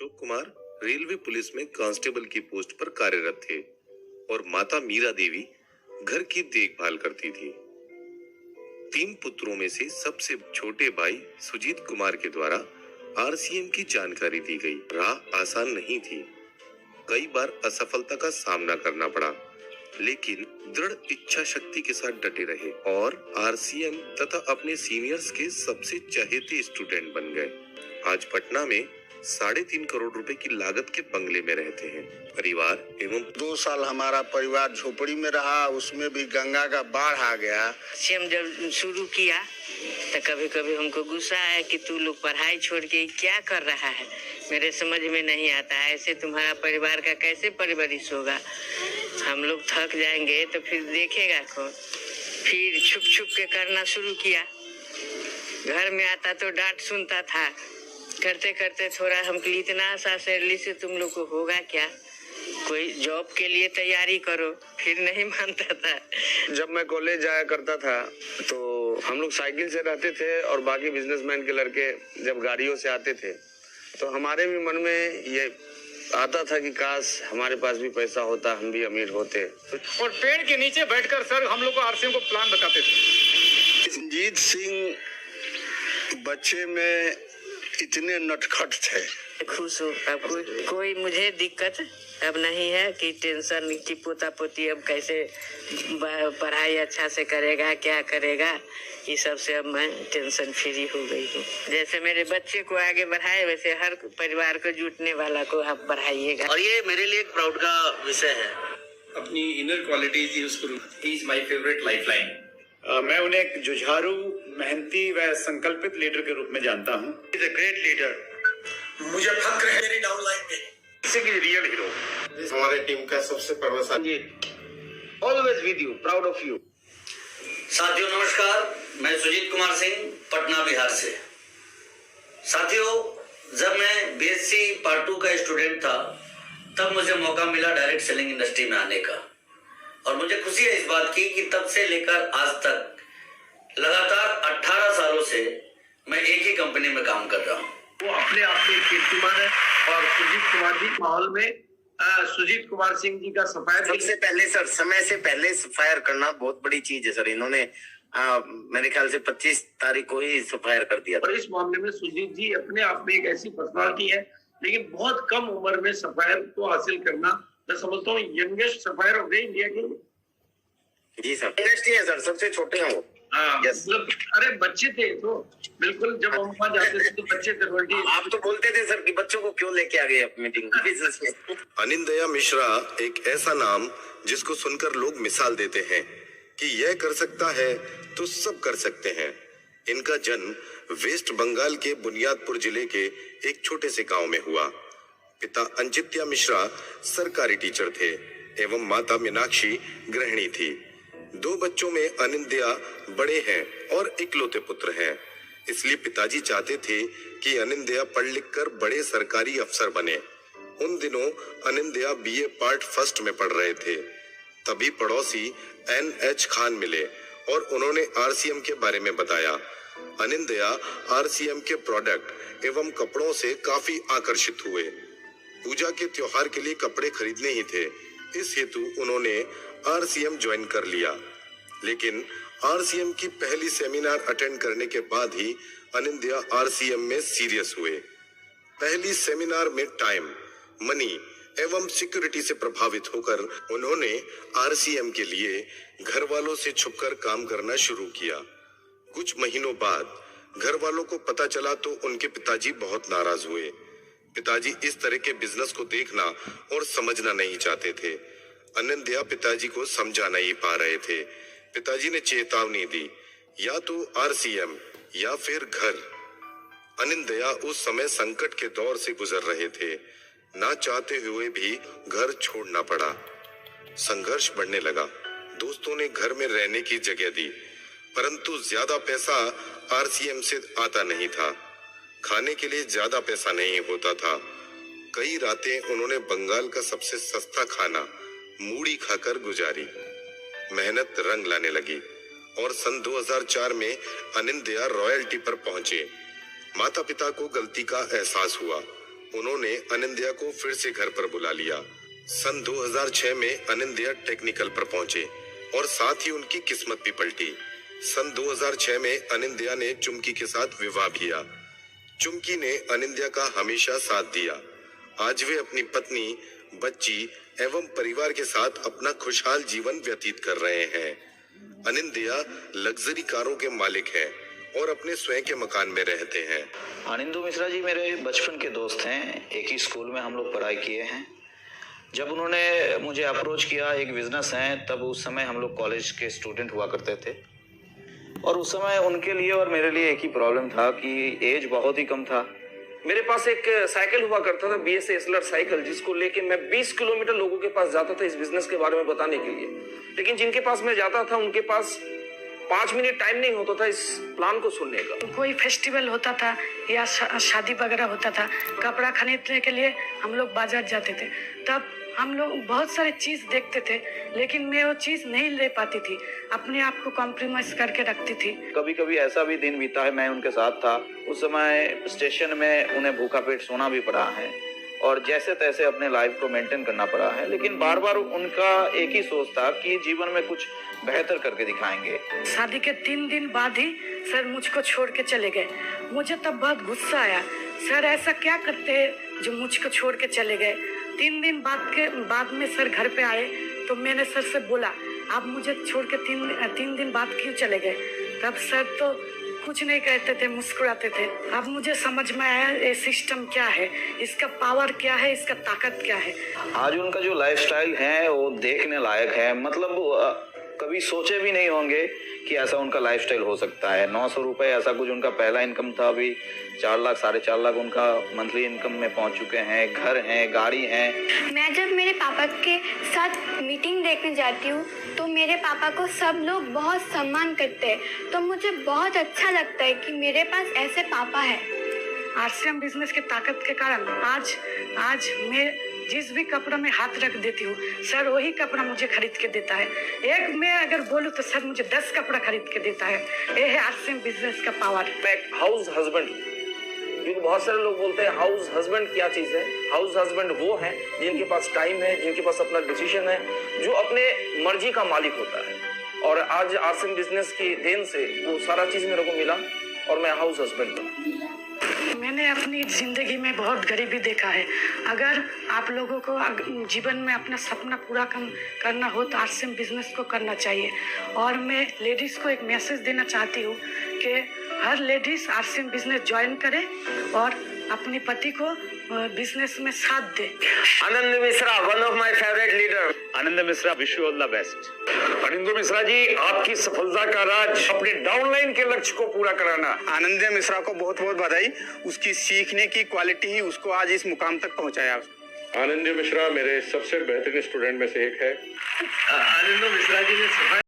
Ashok Kumar railway police में constable की post पर कार्यरत थे और माता मीरा देवी घर की देखभाल करती थी। 3 पुत्रों में से सबसे छोटे भाई सुजीत कुमार के द्वारा आरसीएम की जानकारी दी गई। राह आसान नहीं थी, कई बार असफलता का सामना करना पड़ा, लेकिन दृढ़ इच्छा शक्ति के साथ डटे रहे और आरसीएम तथा अपने सीनियर्स के सबसे चहेते स्टूडेंट बन गए। आज पटना में 3.5 करोड़ रुपए की लागत के बंगले में रहते हैं। परिवार एवं 2 साल हमारा परिवार झोपड़ी में रहा, उसमें भी गंगा का बाढ़ आ गया। हम जब शुरू किया तो कभी कभी हमको गुस्सा आया कि तू लोग पढ़ाई छोड़ के क्या कर रहा है, मेरे समझ में नहीं आता है। ऐसे तुम्हारा परिवार का कैसे परवरिश होगा, हम लोग थक जाएंगे तो फिर देखेगा कौन। फिर छुप छुप के करना शुरू किया, घर में आता तो डांट सुनता था। करते करते थोड़ा हमको इतना सा सैलरी से तुम लोग को होगा क्या, कोई जॉब के लिए तैयारी करो, फिर नहीं मानता था। जब मैं कॉलेज जाया करता था तो हम लोग साइकिल से रहते थे और बाकी बिजनेसमैन के लड़के जब गाड़ियों से आते थे तो हमारे भी मन में ये आता था कि काश हमारे पास भी पैसा होता, हम भी अमीर होते। और पेड़ के नीचे बैठकर सर हम लोग को आरसीएम को प्लान बताते थे। संजीत सिंह बच्चे में इतने नटखट थे। खुश हूँ, अब कोई मुझे दिक्कत अब नहीं है कि टेंशन की पोता पोती अब कैसे पढ़ाई अच्छा से करेगा, क्या करेगा, ये सब से अब मैं टेंशन फ्री हो गई हूँ। जैसे मेरे बच्चे को आगे बढ़ाए वैसे हर परिवार को जुटने वाला को आप बढ़ाइएगा। और ये मेरे लिए एक प्राउड का विषय है। अपनी इनर क्वालिटीज यूज करूँ। He is my favourite lifeline. मैं उन्हें एक जुझारू, मेहनती व संकल्पित लीडर के रूप में जानता हूँ। Is a great leader. मुझे फक्र है मेरी डाउन लाइन पे। इसी रियल हीरो हमारे टीम का सबसे प्रभावशाली। Always with you, proud of you. साथियों नमस्कार, मैं सुजीत कुमार सिंह, पटना बिहार से। साथियों, जब मैं बीएससी पार्ट 2 का स्टूडेंट था तब मुझे मौका मिला डायरेक्ट सेलिंग इंडस्ट्री में आने का, और मुझे खुशी है इस बात की कि तब से लेकर आज तक लगातार 18 सालों से मैं एक ही कंपनी में काम कर रहा हूँ। वो अपने आप में कीर्तिमान है और सुजीत कुमार जी माहौल में सुजीत कुमार सिंह जी का सफायर। सबसे पहले सर, समय से पहले सफायर करना बहुत बड़ी चीज है सर। इन्होंने मेरे ख्याल से 25 तारीख को ही सफायर कर दिया था। और इस मामले में सुजीत जी अपने आप में एक ऐसी पर्सनालिटी है, लेकिन बहुत कम उम्र में सफायर को हासिल करना, मैं समझता हूँ यंगेस्ट सफायर हो गए इंडिया के। जी सर, इंडस्ट्री है सर, सबसे छोटे हैं वो। मतलब अरे बच्चे थे तो बिल्कुल, जब हम वहाँ जाते थे तो बच्चे थे। आप तो बोलते थे सर कि बच्चों को क्यों लेके आ गए मीटिंग बिजनेस में। अनिंदया मिश्रा एक ऐसा नाम जिसको सुनकर लोग मिसाल देते हैं कि यह कर सकता है तो सब कर सकते हैं। इनका जन्म वेस्ट बंगाल के बुनियादपुर जिले के एक छोटे से गांव में हुआ। पिता अंजित्या मिश्रा सरकारी टीचर थे एवं माता मीनाक्षी गृहिणी थी। 2 बच्चों में अनिंदया बड़े हैं और इकलौते पुत्र हैं, इसलिए पिताजी चाहते थे कि अनिंदया पढ़ लिख कर बड़े सरकारी अफसर बने। उन दिनों अनिंदया बीए पार्ट 1 में पढ़ रहे थे। तभी पड़ोसी NH खान मिले और उन्होंने आरसीएम के बारे में बताया। अनिंदया आरसीएम के प्रोडक्ट एवं कपड़ों से काफी आकर्षित हुए। पूजा के त्योहार के लिए कपड़े खरीदने ही थे, इस हेतु उन्होंने आरसीएम ज्वाइन कर लिया। लेकिन आरसीएम की पहली सेमिनार अटेंड करने के बाद ही अनिंदया आरसीएम में सीरियस हुए। पहली सेमिनार में टाइम, मनी एवं सिक्योरिटी से प्रभावित होकर उन्होंने आरसीएम के लिए घर वालों से छुपकर काम करना शुरू किया। कुछ महीनों बाद घर वालों को पता चला तो उनके पिताजी बहुत नाराज हुए। पिताजी इस तरह के बिजनेस को देखना और समझना नहीं चाहते थे। अनिंदया पिताजी को समझा नहीं पा रहे थे। पिताजी ने चेतावनी दी, या तो आरसीएम या फिर घर। अनिंदया उस समय संकट के दौर से गुजर रहे थे, ना चाहते हुए भी घर छोड़ना पड़ा। संघर्ष बढ़ने लगा। दोस्तों ने घर में रहने की जगह दी, परंतु ज्यादा पैसा आरसीएम से आता नहीं था। खाने के लिए ज्यादा पैसा नहीं होता था। कई रातें उन्होंने बंगाल का सबसे सस्ता खाना मूढ़ी खाकर गुजारी। मेहनत रंग लाने लगी और सन 2004 में अनिंदया रॉयल्टी पर पहुंचे। माता पिता को गलती का एहसास हुआ। उन्होंने अनिंद्या को फिर से घर पर बुला लिया। सन 2006 में अनिंद्या टेक्निकल पर पहुंचे और साथ ही उनकी किस्मत भी पलटी। सन 2006 में अनिंद्या ने चुमकी के साथ विवाह किया। चुमकी ने अनिंद्या का हमेशा साथ दिया। आज वे अपनी पत्नी, बच्ची एवं परिवार के साथ अपना खुशहाल जीवन व्यतीत कर रहे हैं। अनिंद्या लग्जरी कारों के मालिक हैं और अपने स्वयं के मकान में रहते हैं। आनंदू मिश्रा जी मेरे बचपन के दोस्त हैं। एक ही स्कूल में हम लोग पढ़ाई किए हैं। जब उन्होंने मुझे अप्रोच किया, एक बिजनेस है, तब उस समय हम लोग कॉलेज के स्टूडेंट हुआ करते थे और उस समय उनके लिए और मेरे लिए एक ही प्रॉब्लम था कि एज बहुत ही कम था। मेरे पास एक साइकिल हुआ करता था, BS एसलर साइकिल, जिसको लेके मैं 20 किलोमीटर लोगों के पास जाता था इस बिजनेस के बारे में बताने के लिए। लेकिन जिनके पास मैं जाता था उनके पास 5 मिनट टाइम नहीं होता था इस प्लान को सुनने का। कोई फेस्टिवल होता था या शादी वगैरह होता था, कपड़ा खरीदने के लिए हम लोग बाजार जाते थे। तब हम लोग बहुत सारे चीज़ देखते थे, लेकिन मैं वो चीज़ नहीं ले पाती थी, अपने आप को कॉम्प्रोमाइज करके रखती थी। कभी कभी ऐसा भी दिन बीता है, मैं उनके साथ था उस समय स्टेशन में, उन्हें भूखा पेट सोना भी पड़ा है और जैसे तैसे अपने लाइफ को मेंटेन करना पड़ा है। लेकिन बार बार उनका एक ही सोच था कि जीवन में कुछ बेहतर करके दिखाएंगे। शादी के 3 दिन बाद ही सर मुझको छोड़ के चले गए। मुझे तब बहुत गुस्सा आया, सर ऐसा क्या करते हैं जो मुझको छोड़ के चले गए। 3 दिन बाद में सर घर पे आए तो मैंने सर से बोला, आप मुझे छोड़ के 3 दिन बाद क्यों चले गए। तब सर तो कुछ नहीं कहते थे, मुस्कुराते थे। अब मुझे समझ में आया ये सिस्टम क्या है, इसका पावर क्या है, इसका ताकत क्या है। आज उनका जो लाइफस्टाइल है वो देखने लायक है। मतलब कभी सोचे भी नहीं होंगे कि ऐसा उनका लाइफस्टाइल हो सकता है। 900 रुपए ऐसा कुछ उनका पहला इनकम था, अभी 4 लाख 4.5 लाख उनका मंथली इनकम में पहुंच चुके हैं। घर हैं, गाड़ी हैं। मैं जब मेरे पापा के साथ मीटिंग देखने जाती हूँ तो मेरे पापा को सब लोग बहुत सम्मान करते हैं, तो मुझे बहुत अच्छा लगता है कि मेरे पास ऐसे पापा हैं। RCM बिजनेस की ताकत के कारण आज मैं जिस भी कपड़ा में हाथ रख देती हूँ, सर वही कपड़ा मुझे खरीद के देता है। एक मैं अगर बोलूँ तो सर मुझे 10 कपड़ा खरीद के देता है। ये है RCM बिजनेस का पावर। मैं एक हाउस हस्बैंड, क्योंकि बहुत सारे लोग बोलते हैं हाउस हस्बैंड क्या चीज़ है। हाउस हस्बैंड वो है जिनके पास टाइम है, जिनके पास अपना डिसीजन है, जो अपने मर्जी का मालिक होता है। और आज RCM बिजनेस की देन से वो सारा चीज़ मेरे को मिला और मैं हाउस हस्बैंड हूँ। मैंने अपनी जिंदगी में बहुत गरीबी देखा है। अगर आप लोगों को जीवन में अपना सपना पूरा करना हो तो RCM बिजनेस को करना चाहिए। और मैं लेडीज़ को एक मैसेज देना चाहती हूँ कि हर लेडीज़ RCM बिजनेस ज्वाइन करे और अपने पति को बिजनेस में साथ दे। Anand Mishra, one of my favourite leader. Anand Mishra, wish you all the best. Anand Mishra ji, आपकी सफलता का राज अपने डाउनलाइन के लक्ष्य को पूरा कराना। आनंद मिश्रा को बहुत बहुत बधाई। उसकी सीखने की क्वालिटी ही उसको आज इस मुकाम तक पहुंचाया। आनंद मिश्रा मेरे सबसे बेहतरीन स्टूडेंट में से एक है। आनंद मिश्रा जी ने